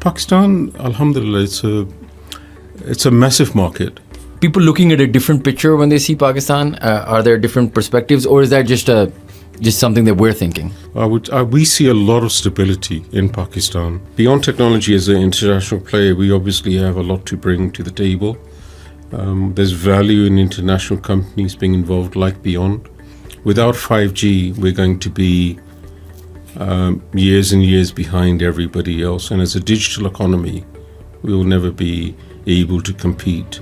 Pakistan, alhamdulillah, it's a massive market. People looking at a different picture when they see Pakistan? Are there different perspectives, or is that just something that we're thinking? We see a lot of stability in Pakistan. Beyond technology as an international player, we obviously have a lot to bring to the table. There's value in international companies being involved like Beyond. Without 5G, we're going to be years and years behind everybody else. And as a digital economy, we will never be able to compete.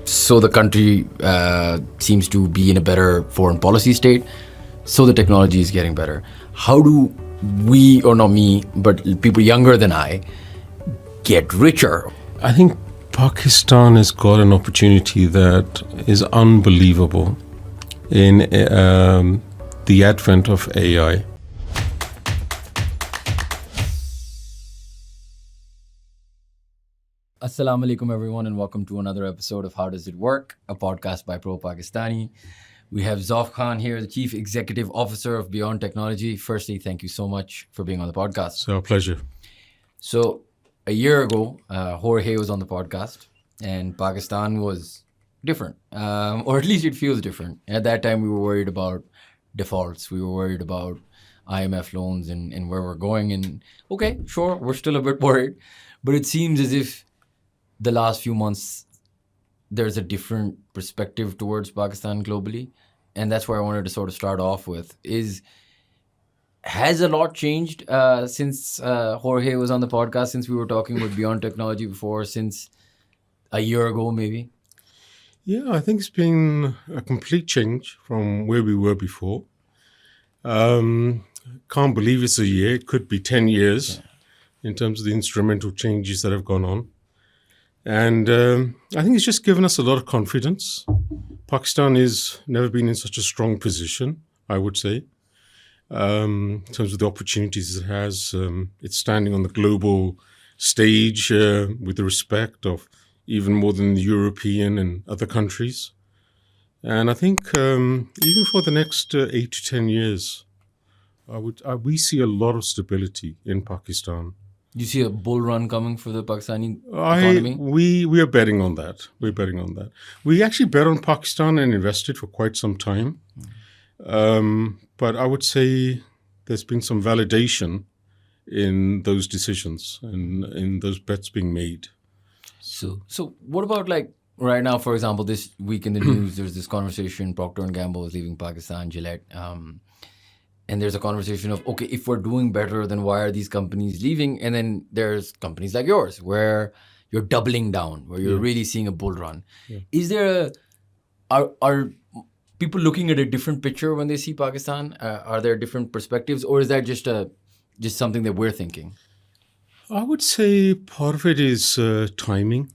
So the country seems to be in a better foreign policy state. So the technology is getting better. How do we, or not me, but people younger than I, get richer? I think Pakistan has got an opportunity that is unbelievable in the advent of AI. Assalamu alaikum everyone, and welcome to another episode of How Does It Work, a podcast by Pakistani. We have Zoff Khan here, the Chief Executive Officer of Beyond Technology. Firstly, thank you so much for being on the podcast. It's our pleasure. So a year ago, Jorge was on the podcast, and Pakistan was different, or at least it feels different. At that time, we were worried about defaults. We were worried about IMF loans and where we're going. And okay, sure, we're still a bit worried, but it seems as if the last few months, there's a different perspective towards Pakistan globally. And that's where I wanted to sort of start off with has a lot changed since Jorge was on the podcast, since we were talking with Beyond Technology before, since a year ago maybe? Yeah, I think it's been a complete change from where we were before. Can't believe it's a year. It could be 10 years in terms of the instrumental changes that have gone on. And I think it's just given us a lot of confidence. Pakistan has never been in such a strong position, I would say, in terms of the opportunities it has. It's standing on the global stage with the respect of even more than the European and other countries. And I think even for the next 8 to 10 years, we see a lot of stability in Pakistan. Do you see a bull run coming for the Pakistani economy? We are betting on that. We're betting on that. We actually bet on Pakistan and invested for quite some time. But I would say there's been some validation in those decisions and in those bets being made. So what about like right now, for example, this week in the news, there's this conversation, Procter & Gamble is leaving Pakistan, Gillette. And there's a conversation of, okay, if we're doing better, then why are these companies leaving? And then there's companies like yours where you're doubling down, where you're really seeing a bull run. Yeah. Is there are people looking at a different picture when they see Pakistan? Are there different perspectives, or is that just something that we're thinking? I would say part of it is timing.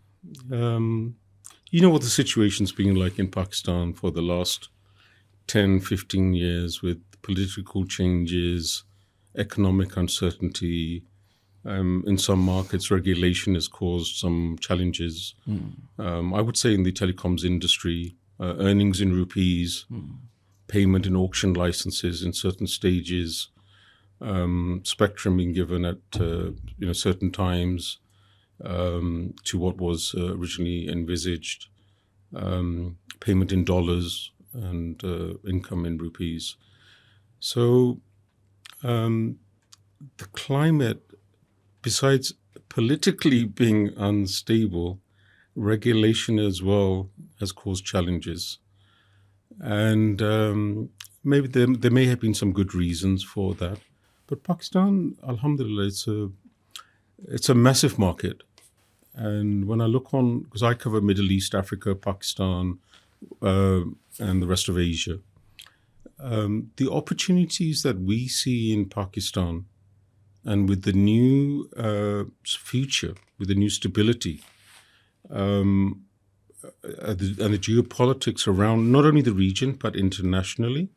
You know what the situation's been like in Pakistan for the last 10, 15 years with political changes, economic uncertainty. In some markets, regulation has caused some challenges. I would say in the telecoms industry, earnings in rupees, payment in auction licenses in certain stages, spectrum being given at certain times to what was originally envisaged, payment in dollars and income in rupees. So the climate, besides politically being unstable, regulation as well has caused challenges. And maybe there may have been some good reasons for that. But Pakistan, alhamdulillah, it's a massive market. And when I look on, because I cover Middle East, Africa, Pakistan, and the rest of Asia, the opportunities that we see in Pakistan and with the new future, with the new stability, and the geopolitics around not only the region but internationally,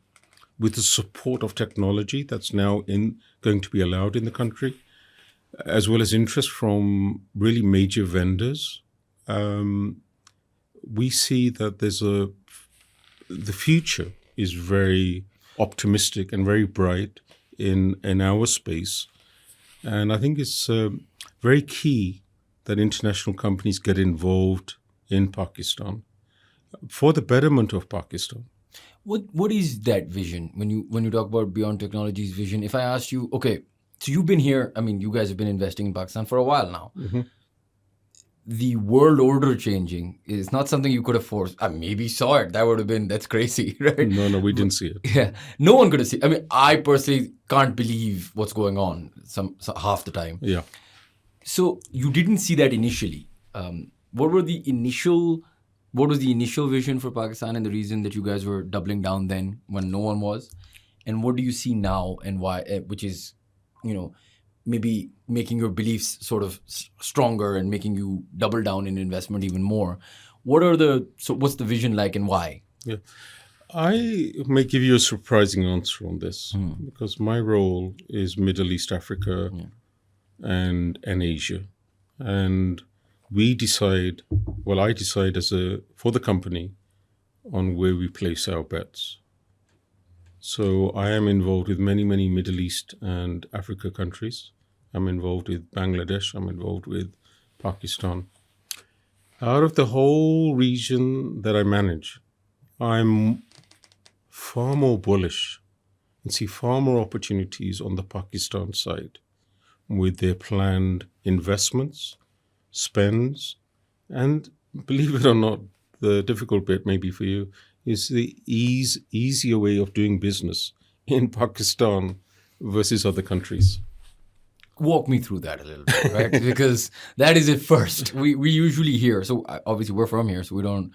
with the support of technology that's now going to be allowed in the country, as well as interest from really major vendors, we see that the future is very optimistic and very bright in our space. And I think it's very key that international companies get involved in Pakistan for the betterment of Pakistan. What is that vision when you talk about Beyond Technology's vision? If I asked you, okay, so you've been here, I mean, you guys have been investing in Pakistan for a while now. Mm-hmm. The world order changing is not something you could have forced. I maybe saw it. That's crazy, right? No, we didn't see it. Yeah, no one could have seen. I mean, I personally can't believe what's going on half the time. Yeah. So you didn't see that initially. What was the initial vision for Pakistan and the reason that you guys were doubling down then when no one was? And what do you see now and why, which is, maybe making your beliefs sort of stronger and making you double down in investment even more? What's the vision like and why? Yeah. I may give you a surprising answer on this because my role is Middle East, Africa, and Asia. And I decide for the company on where we place our bets. So I am involved with many, many Middle East and Africa countries. I'm involved with Bangladesh. I'm involved with Pakistan. Out of the whole region that I manage, I'm far more bullish and see far more opportunities on the Pakistan side with their planned investments, spends, and believe it or not, the difficult bit maybe for you is the easier way of doing business in Pakistan versus other countries. Walk me through that a little bit, right? Because that is it first. We usually hear, so obviously we're from here, so we don't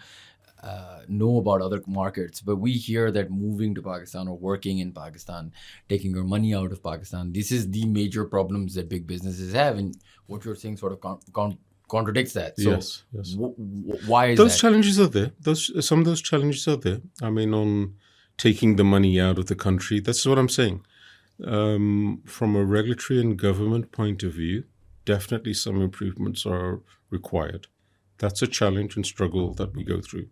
know about other markets, but we hear that moving to Pakistan or working in Pakistan, taking your money out of Pakistan, this is the major problems that big businesses have, and what you're saying sort of contradicts that. So yes. Why is those that? challenges are there. Some of those challenges are there. I mean, on taking the money out of the country, that's what I'm saying. From a regulatory and government point of view, definitely some improvements are required. That's a challenge and struggle that we go through.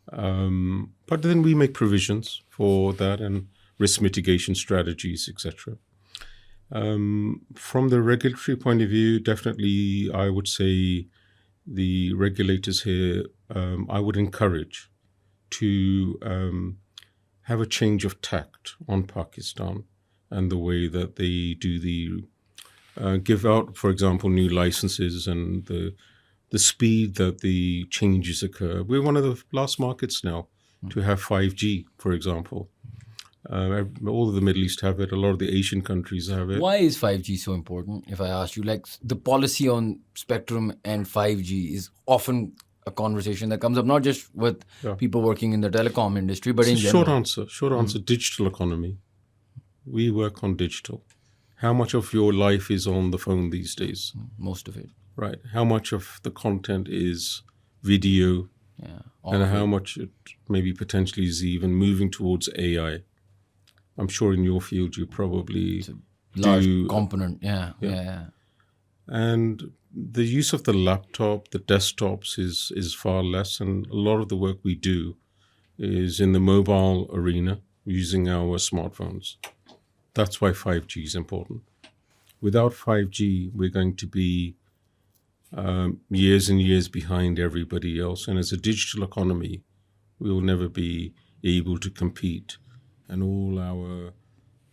But then we make provisions for that and risk mitigation strategies, etc. From the regulatory point of view, definitely I would say the regulators here, I would encourage to have a change of tact on Pakistan and the way that they do give out, for example, new licenses and the speed that the changes occur. We're one of the last markets now to have 5G, for example. All of the Middle East have it. A lot of the Asian countries have it. Why is 5G so important? If I asked you, like the policy on spectrum and 5G is often a conversation that comes up, not just with people working in the telecom industry, but in general. Short answer, digital economy. We work on digital. How much of your life is on the phone these days? Most of it. Right. How much of the content is video? Yeah. And how much it maybe potentially is even moving towards AI? I'm sure in your field you probably it's a large component. Yeah. And the use of the laptop, the desktops is far less. And a lot of the work we do is in the mobile arena using our smartphones. That's why 5G is important. Without 5G, we're going to be years and years behind everybody else. And as a digital economy, we will never be able to compete. And all our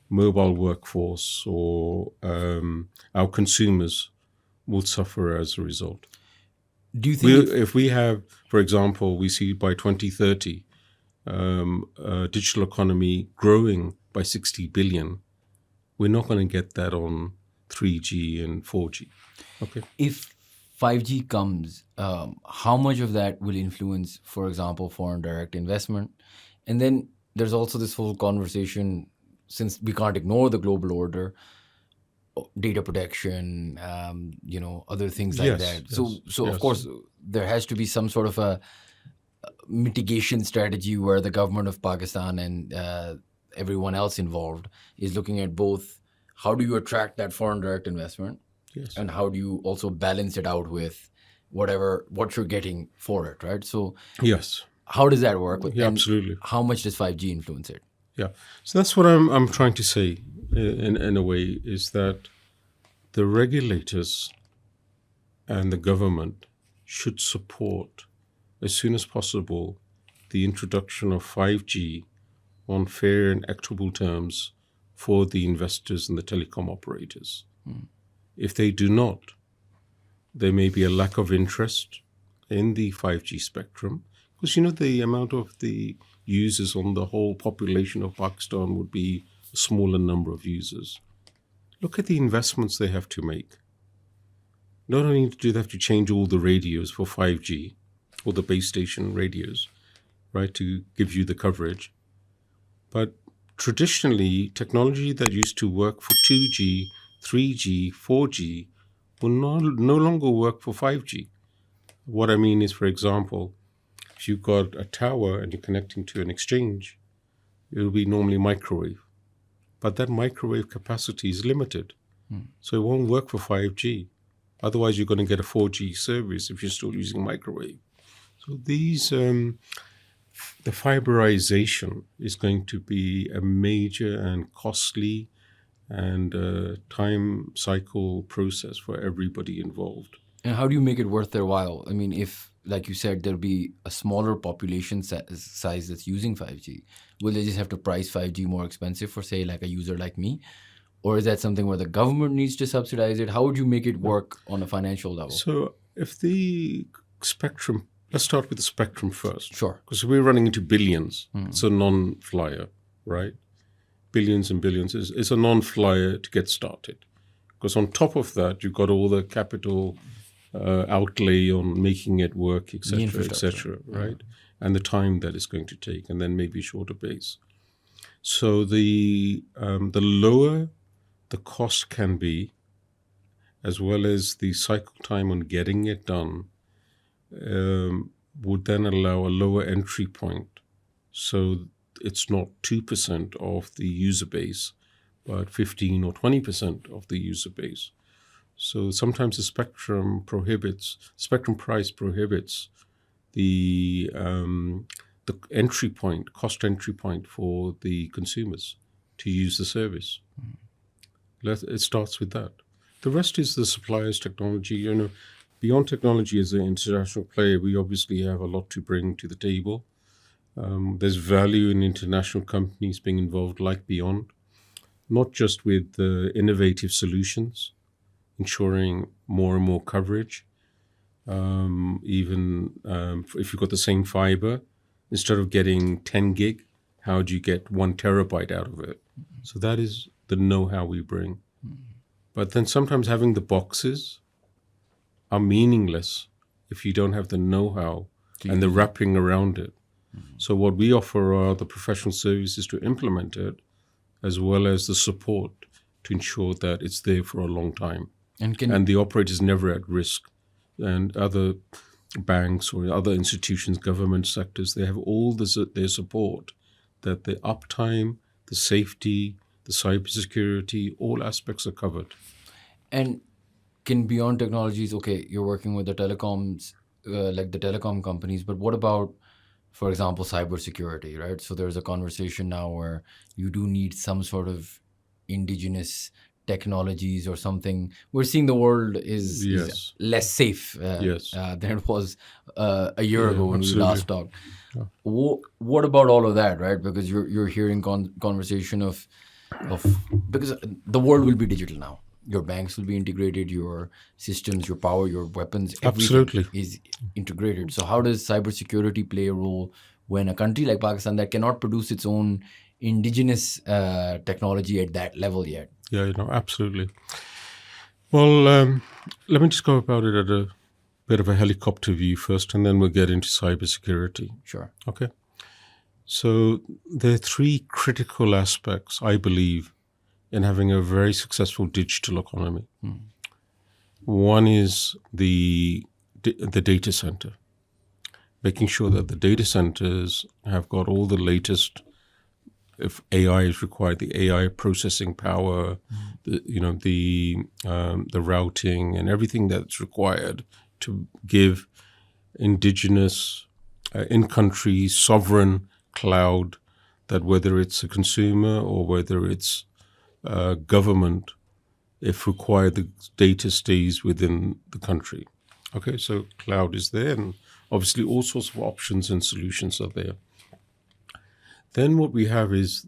mobile workforce or our consumers will suffer as a result. Do you think if we have, for example, we see by 2030, digital economy growing by 60 billion, we're not going to get that on 3G and 4G. Okay. If 5G comes, how much of that will influence, for example, foreign direct investment? And then there's also this whole conversation, since we can't ignore the global order, data protection, other things like that. So of course, there has to be some sort of a mitigation strategy where the government of Pakistan and everyone else involved is looking at both how do you attract that foreign direct investment, and how do you also balance it out with what you're getting for it, right? So how does that work? Yeah, absolutely. How much does 5G influence it? Yeah. So that's what I'm trying to say in a way, is that the regulators and the government should support, as soon as possible, the introduction of 5G on fair and equitable terms for the investors and the telecom operators. If they do not, there may be a lack of interest in the 5G spectrum, because the amount of the users on the whole population of Pakistan would be a smaller number of users. Look at the investments they have to make. Not only do they have to change all the radios for 5G, or the base station radios, right, to give you the coverage, but traditionally, technology that used to work for 2G, 3G, 4G will no longer work for 5G. What I mean is, for example, if you've got a tower and you're connecting to an exchange, it will be normally microwave. But that microwave capacity is limited. So it won't work for 5G. Otherwise, you're going to get a 4G service if you're still using microwave. So the fiberization is going to be a major and costly and time cycle process for everybody involved. And how do you make it worth their while? I mean, if, like you said, there'll be a smaller population size that's using 5G, will they just have to price 5G more expensive for, say, like a user like me? Or is that something where the government needs to subsidize it? How would you make it work on a financial level? So if the spectrum, let's start with the spectrum first. Sure. Because we're running into billions. It's a non-flyer, right? Billions and billions is a non-flyer to get started. Because on top of that, you've got all the capital outlay on making it work, etc., right? And the time that it's going to take, and then maybe shorter base. So the lower the cost can be, as well as the cycle time on getting it done, would then allow a lower entry point. So it's not 2% of the user base, but 15 or 20% of the user base. So sometimes the spectrum price prohibits the entry point, cost entry point for the consumers to use the service. It starts with that. The rest is the suppliers' technology. Beyond technology as an international player, we obviously have a lot to bring to the table. There's value in international companies being involved, like Beyond, not just with innovative solutions, ensuring more and more coverage. Even if you've got the same fiber, instead of getting 10 gig, how do you get 1 terabyte out of it? So that is the know-how we bring. But then sometimes having the boxes are meaningless if you don't have the know-how and the wrapping around it. So what we offer are the professional services to implement it, as well as the support to ensure that it's there for a long time. And the operator is never at risk. And other banks or other institutions, government sectors, they have all their support, that the uptime, the safety, the cybersecurity, all aspects are covered. And can Beyond Technologies, okay, you're working with the telecoms, like the telecom companies, but what about, for example, cybersecurity, right? So there's a conversation now where you do need some sort of indigenous technologies or something. We're seeing the world is less safe than it was a year ago when we last talked. Yeah. What about all of that, right? Because you're hearing conversation of because the world will be digital now. Your banks will be integrated, your systems, your power, your weapons, everything is integrated. So how does cybersecurity play a role when a country like Pakistan that cannot produce its own indigenous technology at that level yet? Yeah, absolutely. Well, let me just go about it at a bit of a helicopter view first, and then we'll get into cybersecurity. Sure. Okay. So there are 3 critical aspects, I believe, in having a very successful digital economy. One is the data center, making sure that the data centers have got all the latest. If AI is required, the AI processing power, the routing and everything that's required to give indigenous, in-country, sovereign cloud, that whether it's a consumer or whether it's government, if required, the data stays within the country. Okay, so cloud is there, and obviously all sorts of options and solutions are there. Then what we have is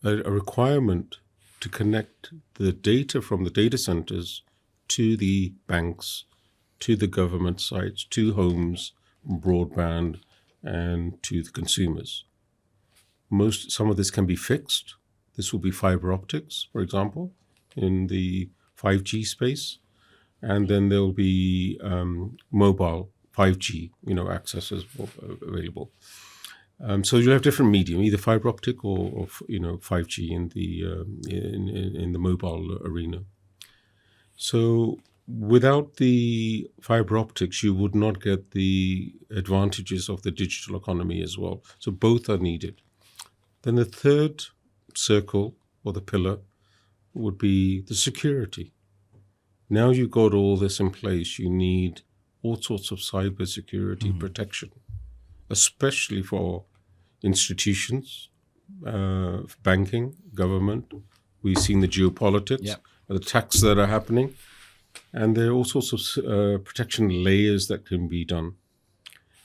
a requirement to connect the data from the data centers to the banks, to the government sites, to homes, broadband, and to the consumers. Some of this can be fixed. This will be fiber optics, for example, in the 5G space. And then there'll be mobile 5G, access available. So you have different medium, either fiber optic or 5G in the mobile arena. So without the fiber optics, you would not get the advantages of the digital economy as well. So both are needed. Then the third circle or the pillar would be the security. Now you've got all this in place, you need all sorts of cybersecurity protection, especially for institutions, banking, government. We've seen the geopolitics, the attacks that are happening, and there are all sorts of protection layers that can be done.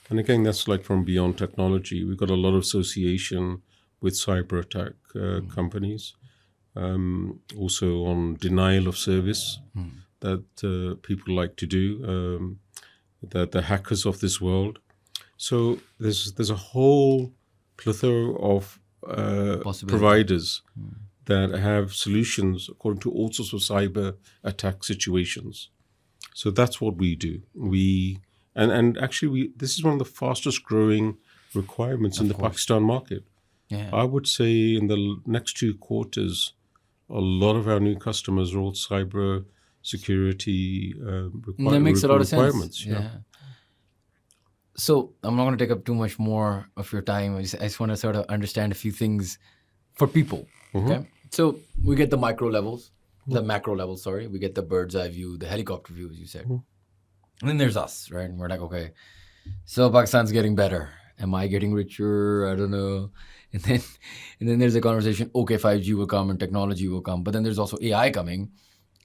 And again, that's like from beyond technology. We've got a lot of association with cyber attack companies, also on denial of service that people like to do, the hackers of this world. So there's a whole plethora of providers that have solutions according to all sorts of cyber attack situations. So that's what we do. And actually this is one of the fastest growing requirements in the Pakistan market. Yeah. I would say in the next 2 quarters, a lot of our new customers are all cyber security that makes a lot of requirements. sense. Yeah. So I'm not going to take up too much more of your time. I just want to sort of understand a few things for people. Okay. So we get the macro levels, sorry. We get the bird's eye view, the helicopter view, as you said. And then there's us, right? And we're like, okay, so Pakistan's getting better. Am I getting richer? I don't know. And then there's a conversation, okay, 5G will come and technology will come. But then there's also AI coming.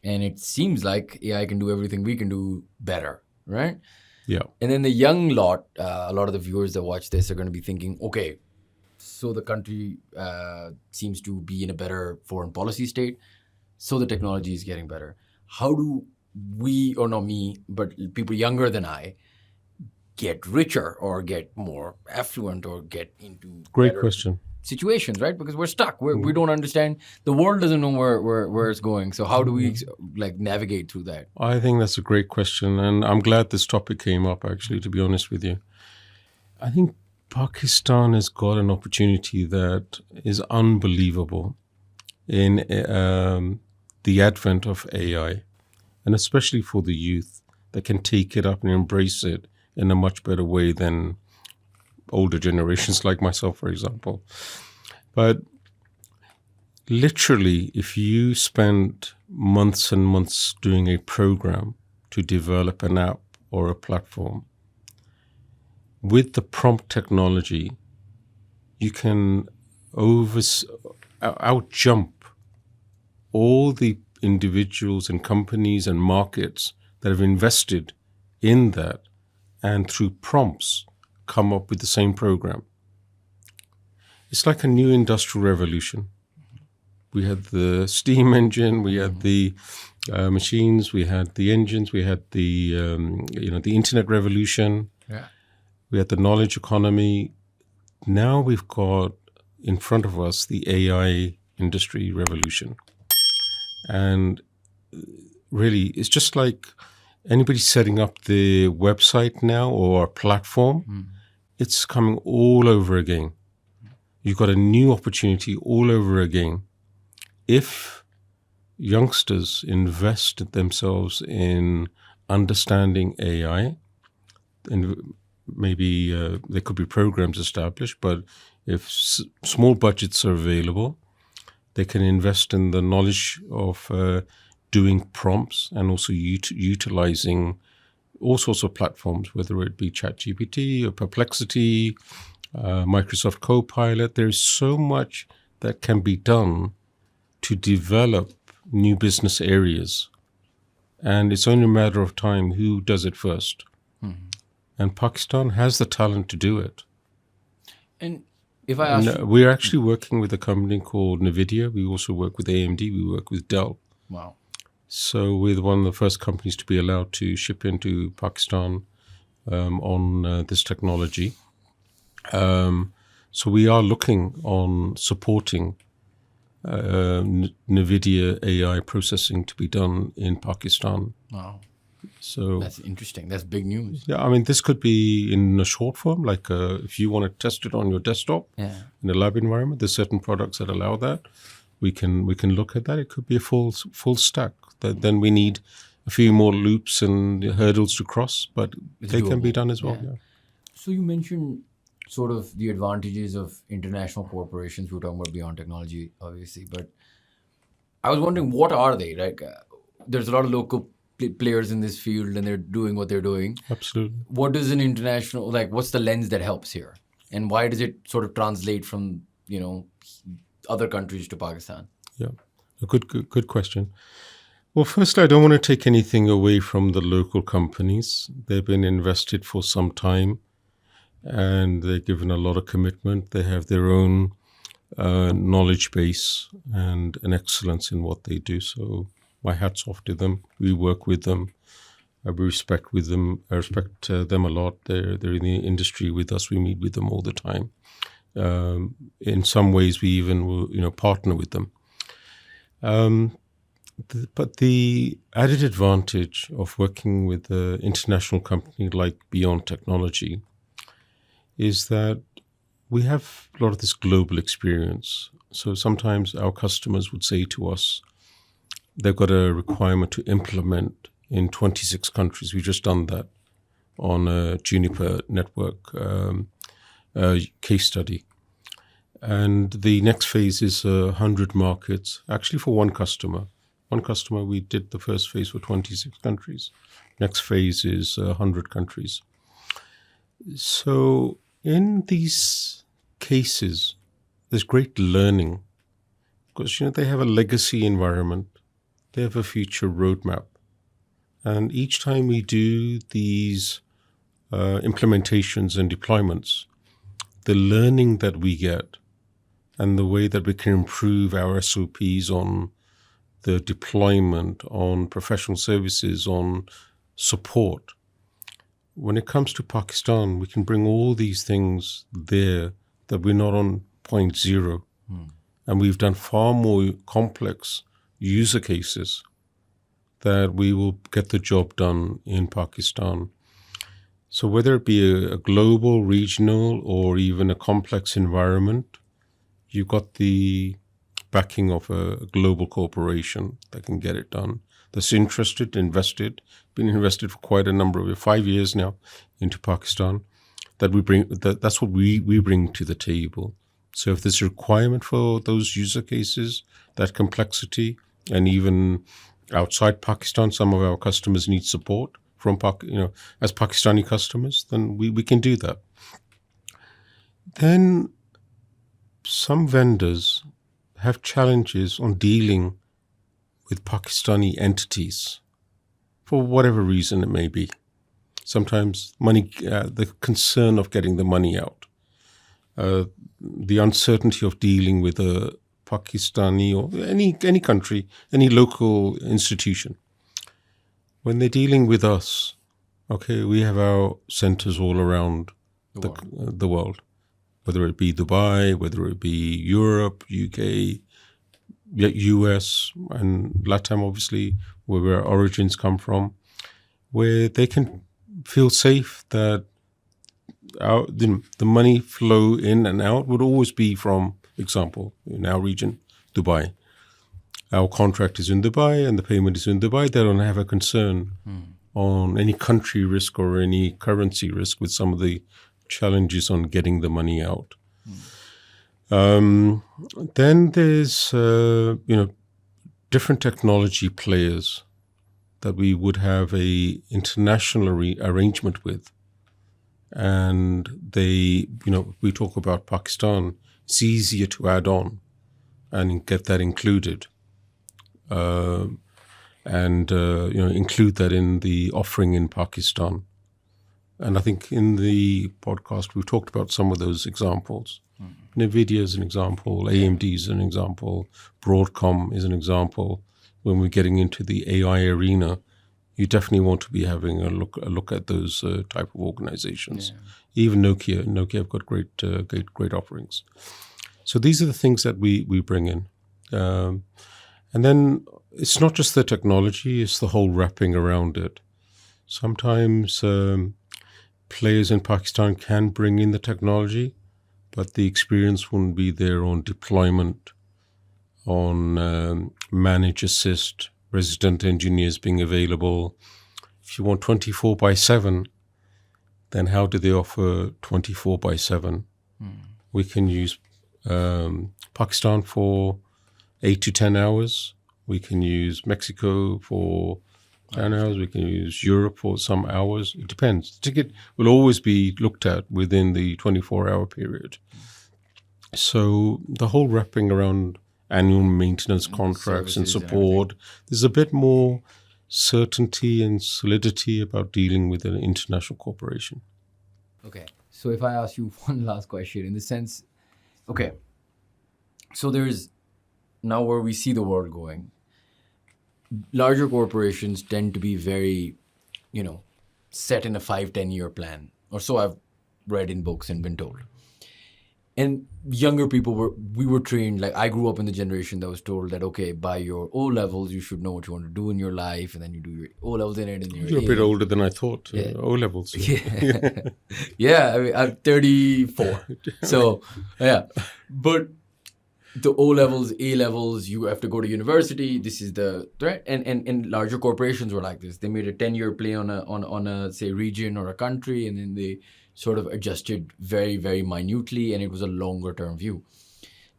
And it seems like AI can do everything we can do better, right? Yeah. And then the young lot, a lot of the viewers that watch this are going to be thinking, okay, so the country seems to be in a better foreign policy state. So the technology is getting better. How do we, or not me, but people younger than I, get richer or get more affluent or get into Great better question. situations, right? Because we're stuck. We don't understand. The world doesn't know where it's going. So how do we navigate through that? I think that's a great question. And I'm glad this topic came up, actually, to be honest with you. I think Pakistan has got an opportunity that is unbelievable in the advent of AI, and especially for the youth that can take it up and embrace it in a much better way than older generations like myself, for example. But literally, if you spend months and months doing a program to develop an app or a platform, with the prompt technology, you can outjump all the individuals and companies and markets that have invested in that, and through prompts come up with the same program. It's like a new industrial revolution. We had the steam engine, we had the machines, we had the engines, we had the the internet revolution, we had the knowledge economy. Now we've got in front of us the AI industry revolution. And really, it's just like anybody setting up the website now or a platform, it's coming all over again. You've got a new opportunity all over again. If youngsters invest themselves in understanding AI, and maybe there could be programs established, but if small budgets are available, they can invest in the knowledge of doing prompts and also utilizing all sorts of platforms, whether it be ChatGPT or Perplexity, Microsoft Copilot. There's so much that can be done to develop new business areas. and it's only a matter of time who does it first. And Pakistan has the talent to do it. And if I ask you, We're actually working with a company called NVIDIA. We also work with AMD. We work with Dell. wow, So we're one of the first companies to be allowed to ship into Pakistan on this technology. So we are looking on supporting NVIDIA AI processing to be done in Pakistan. wow, So that's interesting. That's big news. yeah, I mean, this could be in a short form, like if you want to test it on your desktop in a lab environment. There's certain products that allow that. We can look at that. It could be a full stack. Then we need a few more loops and hurdles to cross, but they can be doable. done as well. Yeah. Yeah. So you mentioned sort of the advantages of international corporations. We were talking about beyond technology, obviously, but I was wondering, what are they? Like, there's a lot of local players in this field, and they're doing what they're doing. Absolutely. What does an international, like, what's the lens that helps here, and why does it sort of translate from other countries to Pakistan? Yeah, a good question. Well, first, I don't want to take anything away from the local companies. They've been invested for some time, and they're given a lot of commitment. They have their own knowledge base and an excellence in what they do. So my hat's off to them. We work with them. I respect them a lot. They're in the industry with us. We meet with them all the time. In some ways, we even partner with them. But the added advantage of working with an international company like Beyond Technology is that we have a lot of this global experience. So sometimes our customers would say to us, they've got a requirement to implement in 26 countries. We've just done that on a Juniper network case study. And the next phase is 100 markets, actually for one customer. One customer, we did the first phase for 26 countries. Next phase is 100 countries. So in these cases, there's great learning because, they have a legacy environment. They have a future roadmap. And each time we do these implementations and deployments, the learning that we get and the way that we can improve our SOPs on the deployment, on professional services, on support. When it comes to Pakistan, we can bring all these things there that we're not on point zero. And we've done far more complex user cases that we will get the job done in Pakistan. So whether it be a global, regional, or even a complex environment, you've got the backing of a global corporation that can get it done, that's interested, been invested for quite a number of 5 years now into Pakistan. That's what we bring to the table. So if there's a requirement for those user cases, that complexity, and even outside Pakistan, some of our customers need support from as Pakistani customers, then we can do that. Then some vendors have challenges on dealing with Pakistani entities for whatever reason it may be. Sometimes money, the concern of getting the money out, the uncertainty of dealing with a Pakistani or any country, any local institution. When they're dealing with us, okay, we have our centers all around the world, whether it be Dubai, whether it be Europe, UK, US, and LATAM, obviously, where our origins come from, where they can feel safe that the money flow in and out would always be from, example, in our region, Dubai. Our contract is in Dubai and the payment is in Dubai. They don't have a concern on any country risk or any currency risk with some of the challenges on getting the money out. Then there's, different technology players that we would have a international arrangement with. And they, we talk about Pakistan, it's easier to add on and get that included. and include that in the offering in Pakistan. And I think in the podcast we've talked about some of those examples. NVIDIA is an example, AMD is an example, Broadcom is an example. When we're getting into the AI arena, you definitely want to be having a look at those type of organizations. Even Nokia have got great offerings. So these are the things that we bring in. And then it's not just the technology, it's the whole wrapping around it. Sometimes players in Pakistan can bring in the technology, but the experience wouldn't be there on deployment, on manage assist, resident engineers being available. If you want 24/7, then how do they offer 24/7? We can use Pakistan for 8 to 10 hours. We can use Mexico for 10 hours. We can use Europe for some hours. It depends. The ticket will always be looked at within the 24-hour period. So the whole wrapping around annual maintenance contracts and support, there's a bit more certainty and solidity about dealing with an international corporation. Okay. So if I ask you one last question, in the sense, okay, so there's now where we see the world going, larger corporations tend to be very, set in a 5-10 year plan, or so I've read in books and been told. And younger people we were trained, like I grew up in the generation that was told that, okay, by your O levels, you should know what you want to do in your life, and then you do your O levels in it. And you're a bit older than I thought. O levels. Yeah. Yeah, I mean, I'm 34. So, yeah. But the O levels, A levels, you have to go to university. This is the threat. And larger corporations were like this. They made a 10-year play on a say region or a country, and then they sort of adjusted very, very minutely, and it was a longer term view.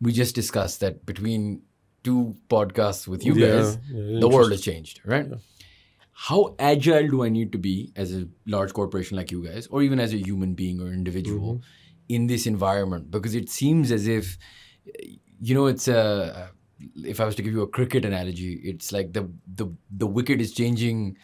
We just discussed that between 2 podcasts with you guys, the world has changed, right? Yeah. How agile do I need to be as a large corporation like you guys, or even as a human being or individual in this environment? Because it seems as if, it's if I was to give you a cricket analogy, it's like the wicket is changing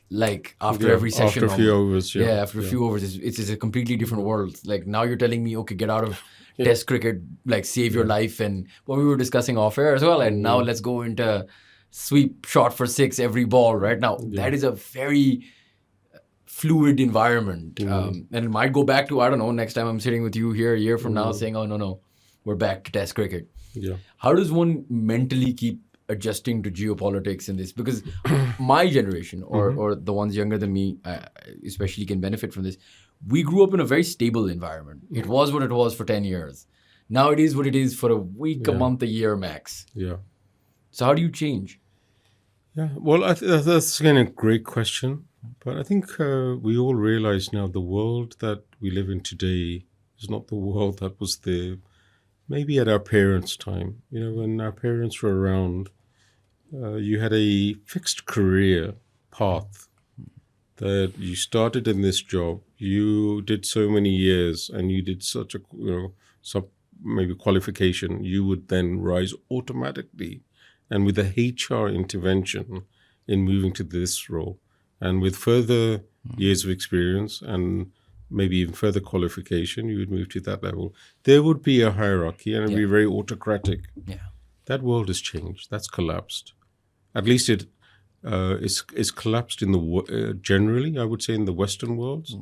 like after every session. After a few overs. After a few overs. It's a completely different world. Like now you're telling me, okay, get out of test cricket, like save your life. And what we were discussing off air as well. And now let's go into sweep shot for 6 every ball right now. That is a very fluid environment. And it might go back to, I don't know, next time I'm sitting with you here a year from now saying, oh, no, we're back to test cricket. Yeah. How does one mentally keep adjusting to geopolitics in this? Because my generation or the ones younger than me especially can benefit from this. We grew up in a very stable environment. It was what it was for 10 years. Now it is what it is for a week, a month, a year max. Yeah. So how do you change? Yeah, well, that's again a great question. But I think we all realize now the world that we live in today is not the world that was there maybe at our parents' time. When our parents were around, you had a fixed career path that you started in this job, you did so many years, and you did such a some maybe qualification, you would then rise automatically, and with the HR intervention in moving to this role, and with further years of experience and maybe even further qualification, you would move to that level. There would be a hierarchy, and it would be very autocratic. Yeah, that world has changed. That's collapsed. At least it is collapsed in the generally, I would say, in the Western worlds,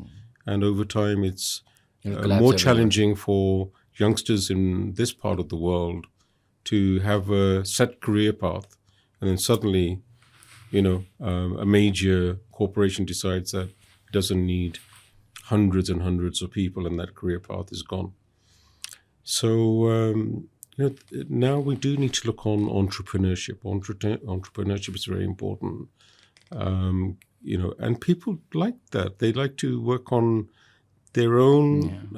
and over time, it's more challenging for youngsters in this part of the world to have a set career path, and then suddenly, a major corporation decides that it doesn't need hundreds and hundreds of people, and that career path is gone. So now we do need to look on entrepreneurship. Entrepreneurship is very important. And people like that. They like to work on their own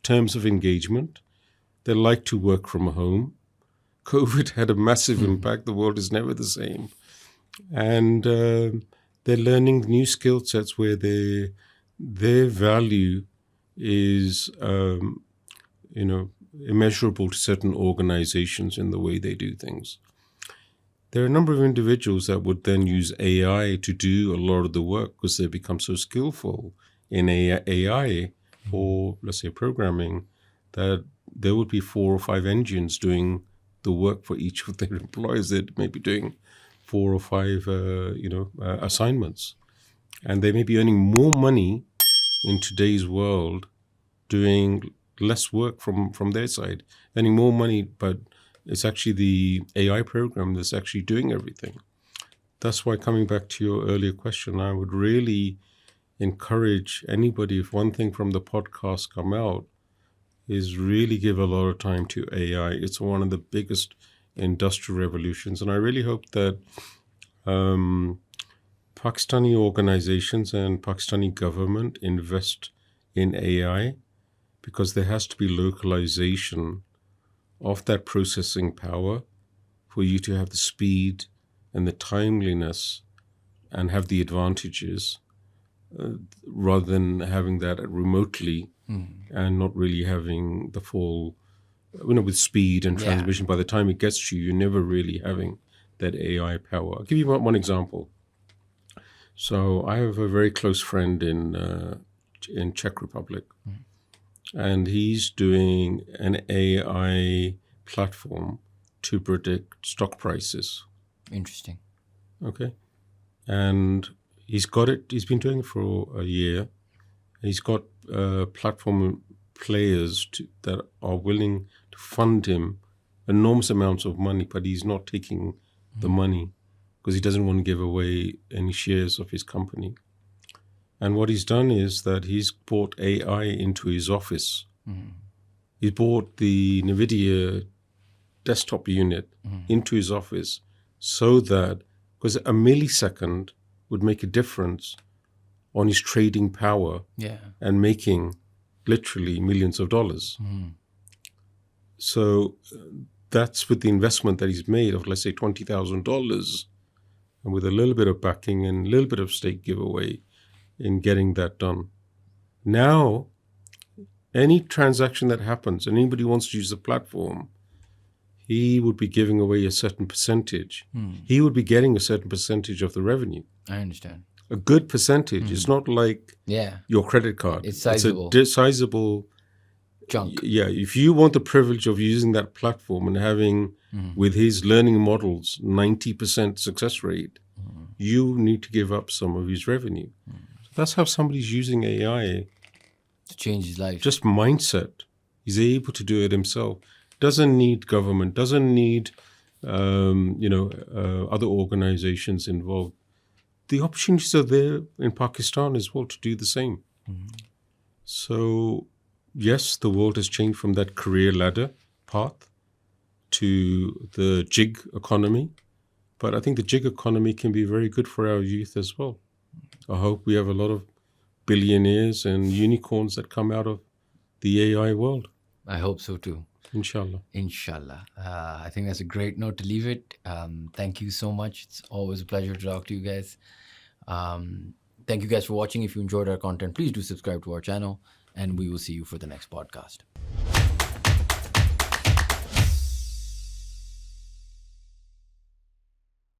terms of engagement. They like to work from home. COVID had a massive impact. The world is never the same. And they're learning new skill sets where their value is, immeasurable to certain organizations in the way they do things. there are a number of individuals that would then use AI to do a lot of the work because they become so skillful in AI or, let's say, programming, that there would be 4 or 5 engines doing the work for each of their employees. They'd maybe doing 4 or 5, assignments. And they may be earning more money in today's world doing less work from their side, earning more money, but it's actually the AI program that's actually doing everything. That's why, coming back to your earlier question, I would really encourage anybody, if one thing from the podcast come out, is really give a lot of time to AI. It's one of the biggest industrial revolutions. And I really hope that Pakistani organizations and Pakistani government invest in AI, because there has to be localization of that processing power for you to have the speed and the timeliness and have the advantages, rather than having that remotely and not really having the full, with speed and transmission. By the time it gets to you, you're never really having that AI power. I'll give you one example. So I have a very close friend in Czech Republic, and he's doing an AI platform to predict stock prices. Interesting. Okay. And he's got it. He's been doing it for a year. He's got platform players that are willing to fund him enormous amounts of money, but he's not taking the money because he doesn't want to give away any shares of his company. And what he's done is that he's brought AI into his office. He's brought the NVIDIA desktop unit into his office, so that, because a millisecond would make a difference on his trading power and making literally millions of dollars. So that's with the investment that he's made of, let's say, $20,000, and with a little bit of backing and a little bit of stake giveaway in getting that done. Now, any transaction that happens, and anybody wants to use the platform, he would be giving away a certain percentage. He would be getting a certain percentage of the revenue. I understand. A good percentage. It's not like your credit card. It's sizable. It's a sizable chunk. Yeah, if you want the privilege of using that platform and having, with his learning models, 90% success rate, you need to give up some of his revenue. So that's how somebody's using AI to change his life. Just mindset. He's able to do it himself. Doesn't need government. Doesn't need other organizations involved. The opportunities are there in Pakistan as well to do the same. So, yes, the world has changed from that career ladder path to the gig economy. But I think the gig economy can be very good for our youth as well. I hope we have a lot of billionaires and unicorns that come out of the AI world. I hope so too. Inshallah. Inshallah. I think that's a great note to leave it. Thank you so much. It's always a pleasure to talk to you guys. Thank you guys for watching. If you enjoyed our content, please do subscribe to our channel, and we will see you for the next podcast.